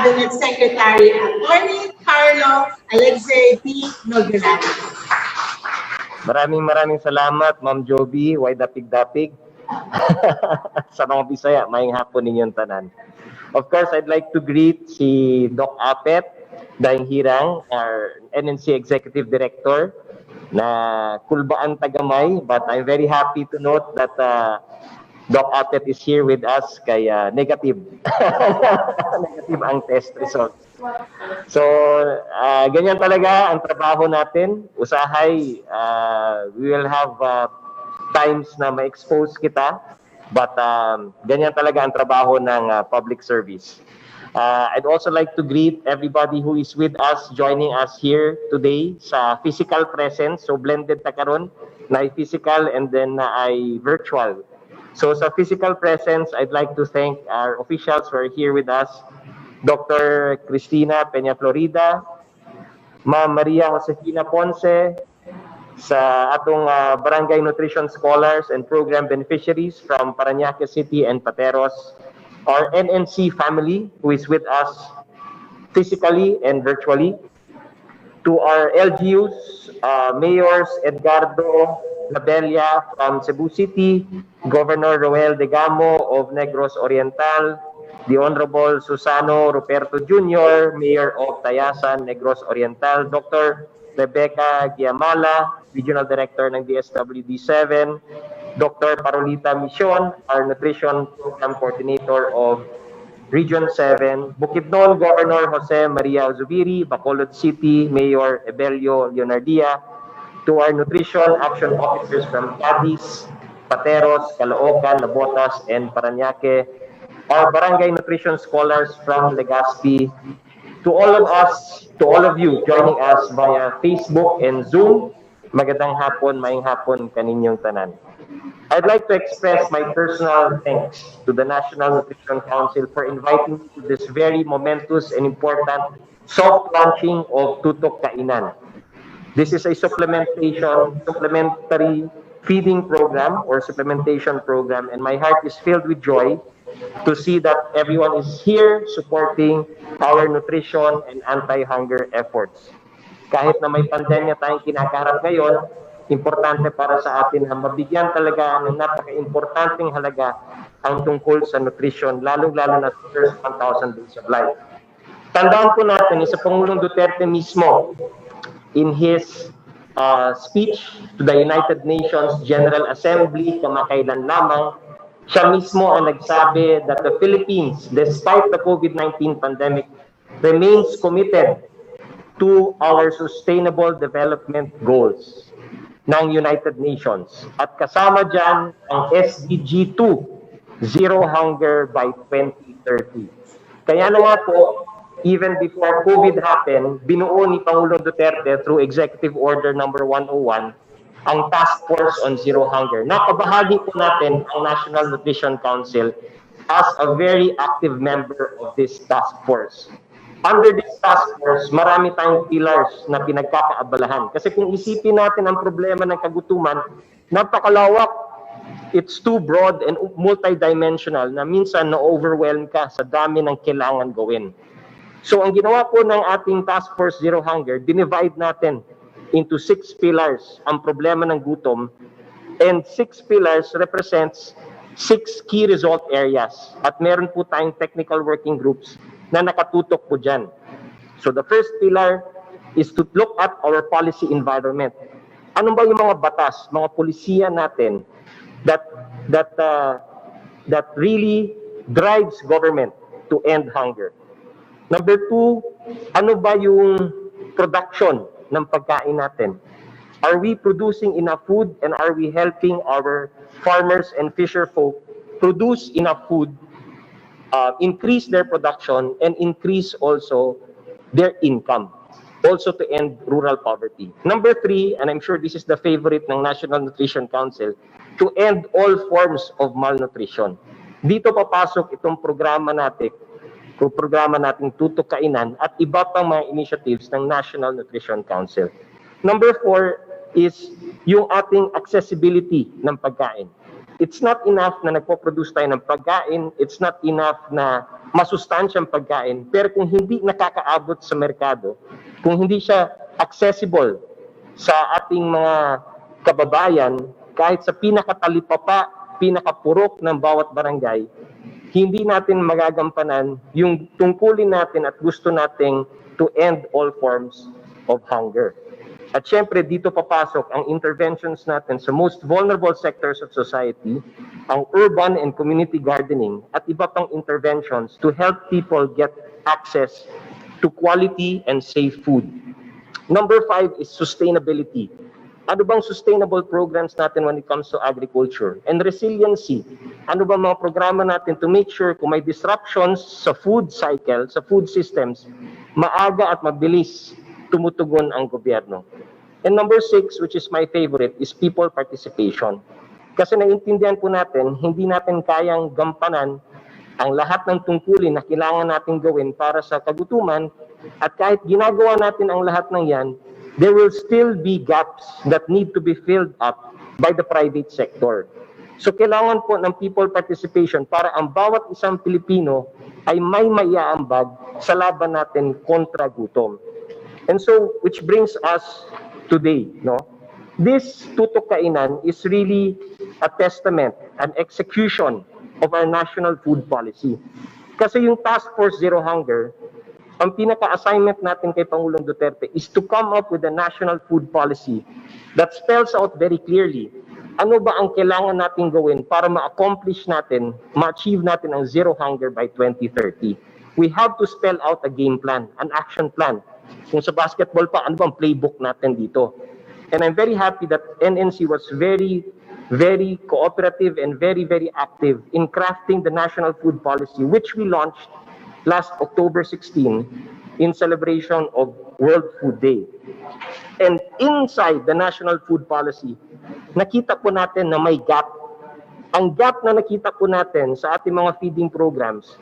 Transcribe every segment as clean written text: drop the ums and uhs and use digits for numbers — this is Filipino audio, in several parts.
Cabinet Secretary Attorney Carlo Alexei P. Nogueras. Maraming salamat, Ma'am Joby, way dapig-dapig. Sa mga Bisaya, maayong hapon ninyong tanan. Of course, I'd like to greet si Doc Apet Daing Hirang, our NNC Executive Director, na kulbaan tagamay, but I'm very happy to note that Doc Apet is here with us, kaya negative. Negative ang test results. So, ganyan talaga ang trabaho natin. Usahay, we will have times na ma-expose kita, but ganyan talaga ang trabaho ng public service. I'd also like to greet everybody who is with us, joining us here today sa physical presence. So blended ta karon na ay physical and then na ay virtual. So sa physical presence, I'd like to thank our officials who are here with us. Dr. Cristina Peña Florida, Ma'am Maria Josefina Ponce, sa atong Barangay Nutrition Scholars and Program Beneficiaries from Parañaque City and Pateros, our NNC family who is with us physically and virtually, to our LGUs, Mayors Edgardo Labella from Cebu City, Governor Roel Degamo of Negros Oriental, the Honorable Susano Ruperto Jr., Mayor of Tayasan, Negros Oriental, Dr. Rebecca Giamala, Regional Director ng DSWD7, Dr. Parolita Mission, our Nutrition Program Coordinator of Region 7, Bukidnon Governor Jose Maria Zubiri, Bacolod City Mayor Ebelio Leonardia, to our Nutrition Action Officers from Cadiz, Pateros, Caloocan, Nabotas, and Parañaque, our Barangay Nutrition Scholars from Legazpi, to all of us, to all of you joining us via Facebook and Zoom, magandang hapon, maayong hapon kaninyong tanan. I'd like to express my personal thanks to the National Nutrition Council for inviting me to this very momentous and important soft launching of Tutok Kainan. This is a supplementary feeding program or supplementation program, and my heart is filled with joy to see that everyone is here supporting our nutrition and anti-hunger efforts. Kahit na may pandemya tayong kinakaharap ngayon, importante para sa atin na mabigyan talaga ng napaka-importanteng halaga ang tungkol sa nutrition, lalong-lalo na sa first 1,000 days of life. Tandaan po natin, sa Pangulong Duterte mismo, in his speech to the United Nations General Assembly kamakailan lamang, siya mismo ang nagsabi that the Philippines, despite the COVID-19 pandemic, remains committed to our sustainable development goals ng United Nations. At kasama dyan ang SDG 2, Zero Hunger by 2030. Kaya na nga po, even before COVID happened, binuo ni Pangulong Duterte through Executive Order number 101 ang Task Force on Zero Hunger. Nakabahagi po natin ang National Nutrition Council as a very active member of this task force. Under this task force, marami tayong pillars na pinagkakaabalahan. Kasi kung isipin natin ang problema ng kagutuman, napakalawak. It's too broad and multidimensional na minsan na-overwhelm ka sa dami ng kailangan gawin. So ang ginawa po ng ating Task Force Zero Hunger, dinivide natin into 6 pillars ang problema ng gutom, and 6 pillars represents 6 key result areas. At meron po tayong technical working groups na nakatutok po dyan. So the first pillar is to look at our policy environment. Ano ba yung mga batas, mga polisiya natin that really drives government to end hunger? Number 2, ano ba yung production ng pagkain natin? Are we producing enough food, and are we helping our farmers and fisher folk produce enough food, increase their production, and increase also their income, also to end rural poverty? Number 3, and I'm sure this is the favorite ng National Nutrition Council, to end all forms of malnutrition. Dito papasok itong programa nating Tutok Kainan at iba pang mga initiatives ng National Nutrition Council. Number 4 is yung ating accessibility ng pagkain. It's not enough na nagpo-produce tayo ng pagkain, it's not enough na masustansyang pagkain, pero kung hindi nakakaabot sa merkado, kung hindi siya accessible sa ating mga kababayan, kahit sa pinakatalipapa, pinakapurok ng bawat barangay, hindi natin magagampanan yung tungkulin natin at gusto nating to end all forms of hunger. At syempre, dito papasok ang interventions natin sa most vulnerable sectors of society, ang urban and community gardening, at iba pang interventions to help people get access to quality and safe food. Number 5 is sustainability. Ano bang sustainable programs natin when it comes to agriculture? And resiliency. Ano ba mga programa natin to make sure kung may disruptions sa food cycle, sa food systems, maaga at mabilis tumutugon ang gobyerno. And number 6, which is my favorite, is people participation. Kasi naiintindihan po natin, hindi natin kayang gampanan ang lahat ng tungkulin na kailangan natin gawin para sa kagutuman, at kahit ginagawa natin ang lahat ng yan, there will still be gaps that need to be filled up by the private sector. So kailangan po ng people participation para ang bawat isang Pilipino ay may maiaambag sa laban natin kontra gutom. And so, which brings us today, no? This Tutok Kainan is really a testament, an execution of our national food policy. Kasi yung Task Force Zero Hunger, ang pinaka-assignment natin kay Pangulong Duterte is to come up with a national food policy that spells out very clearly ano ba ang kailangan natin gawin para ma-accomplish natin, ma-achieve natin ang zero hunger by 2030. We have to spell out a game plan, an action plan. Kung sa basketball pa, ano bang playbook natin dito? And I'm very happy that NNC was very cooperative and very active in crafting the national food policy, which we launched last October 16 in celebration of World Food Day. And inside the national food policy, nakita po natin na may gap. Ang gap na nakita po natin sa ating mga feeding programs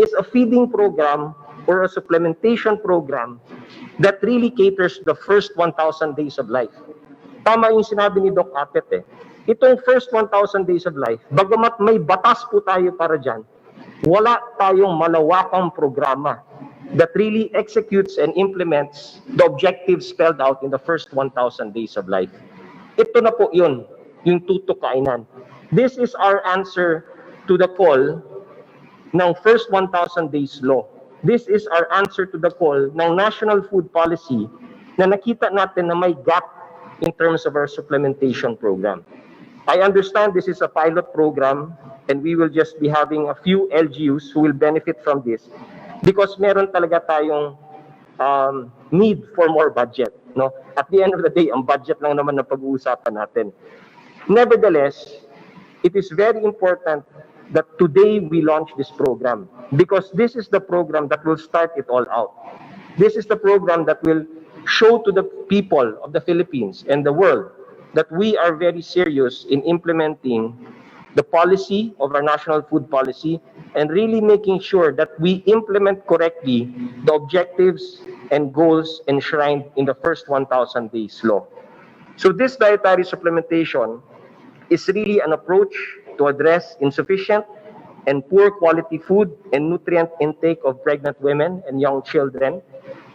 is a feeding program or a supplementation program that really caters the first 1,000 days of life. Tama yung sinabi ni Doc Apet eh. Itong first 1,000 days of life, bagamat may batas po tayo para dyan, wala tayong malawakang programa that really executes and implements the objectives spelled out in the first 1,000 days of life. Ito na po yun, yung Tutok Kainan. This is our answer to the call ng first 1,000 days law. This is our answer to the call ng national food policy na nakita natin na may gap in terms of our supplementation program. I understand this is a pilot program and we will just be having a few LGUs who will benefit from this because meron talaga tayong need for more budget. No? At the end of the day, ang budget lang naman na pag-uusapan natin. Nevertheless, it is very important that today we launch this program because this is the program that will start it all out. This is the program that will show to the people of the Philippines and the world that we are very serious in implementing the policy of our national food policy and really making sure that we implement correctly the objectives and goals enshrined in the first 1,000 days law. So this dietary supplementation is really an approach to address insufficient and poor quality food and nutrient intake of pregnant women and young children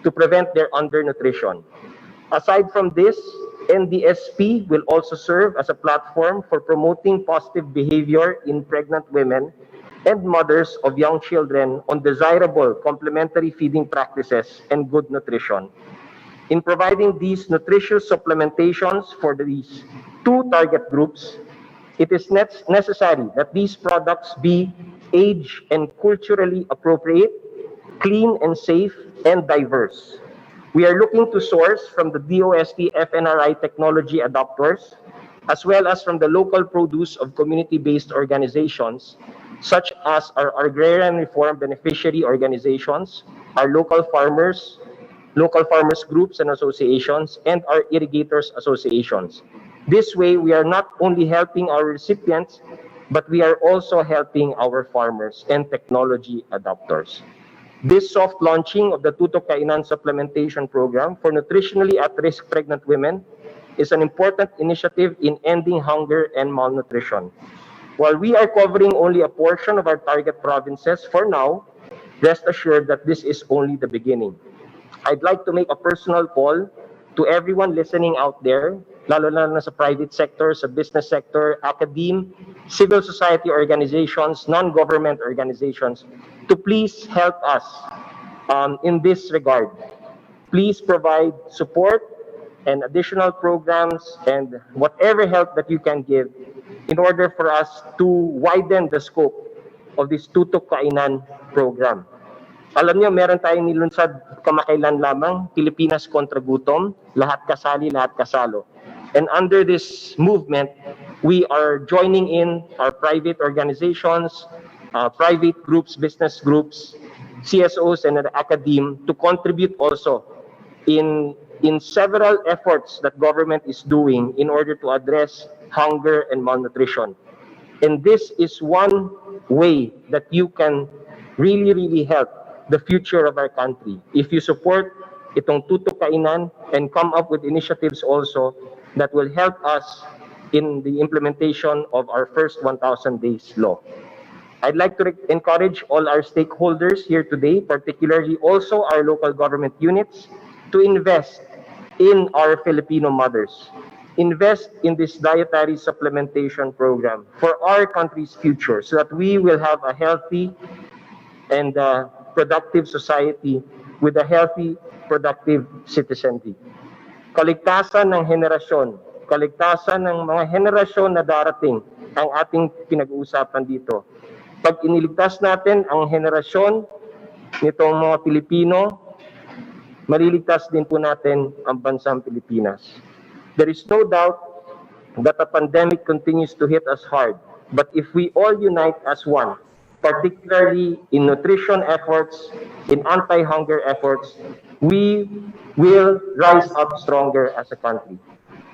to prevent their undernutrition. Aside from this, NDSP will also serve as a platform for promoting positive behavior in pregnant women and mothers of young children on desirable complementary feeding practices and good nutrition. In providing these nutritious supplementations for these two target groups, it is necessary that these products be age and culturally appropriate, clean and safe, and diverse. We are looking to source from the DOST FNRI technology adopters, as well as from the local produce of community-based organizations, such as our agrarian reform beneficiary organizations, our local farmers groups and associations, and our irrigators associations. This way, we are not only helping our recipients, but we are also helping our farmers and technology adopters. This soft launching of the Tutok Kainan supplementation program for nutritionally at-risk pregnant women is an important initiative in ending hunger and malnutrition. While we are covering only a portion of our target provinces for now, rest assured that this is only the beginning. I'd like to make a personal call to everyone listening out there, lalo na sa private sector, sa business sector, academe, civil society organizations, non-government organizations, to please help us in this regard. Please provide support and additional programs and whatever help that you can give in order for us to widen the scope of this Tutok Kainan program. Alam niyo, meron tayong nilunsad kamakailan lamang, Pilipinas kontra gutom, lahat kasali, lahat kasalo. And under this movement, we are joining in our private organizations, private groups, business groups, CSOs and academe to contribute also in several efforts that government is doing in order to address hunger and malnutrition. And this is one way that you can really help the future of our country. If you support itong Tutok Kainan and come up with initiatives also that will help us in the implementation of our first 1,000 days law. I'd like to encourage all our stakeholders here today, particularly also our local government units, to invest in our Filipino mothers. Invest in this dietary supplementation program for our country's future so that we will have a healthy and productive society with a healthy, productive citizenry. Kaligtasan ng henerasyon, kaligtasan ng mga henerasyon na darating ang ating pinag-uusapan dito. Pag iniligtas natin ang henerasyon nitong mga Pilipino, maliligtas din po natin ang bansang Pilipinas. There is no doubt that the pandemic continues to hit us hard. But if we all unite as one, particularly in nutrition efforts, in anti-hunger efforts, we will rise up stronger as a country.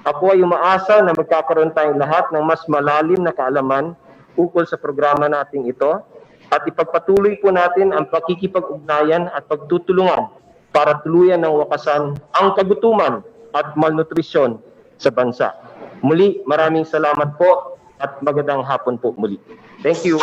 Ako ay umaasa na magkakaroon tayong lahat ng mas malalim na kaalaman ukol sa programa nating ito at ipagpatuloy po natin ang pakikipag-ugnayan at pagtutulungan para tuluyan ng wakasan ang kagutuman at malnutrisyon sa bansa. Muli, maraming salamat po at magandang hapon po muli. Thank you.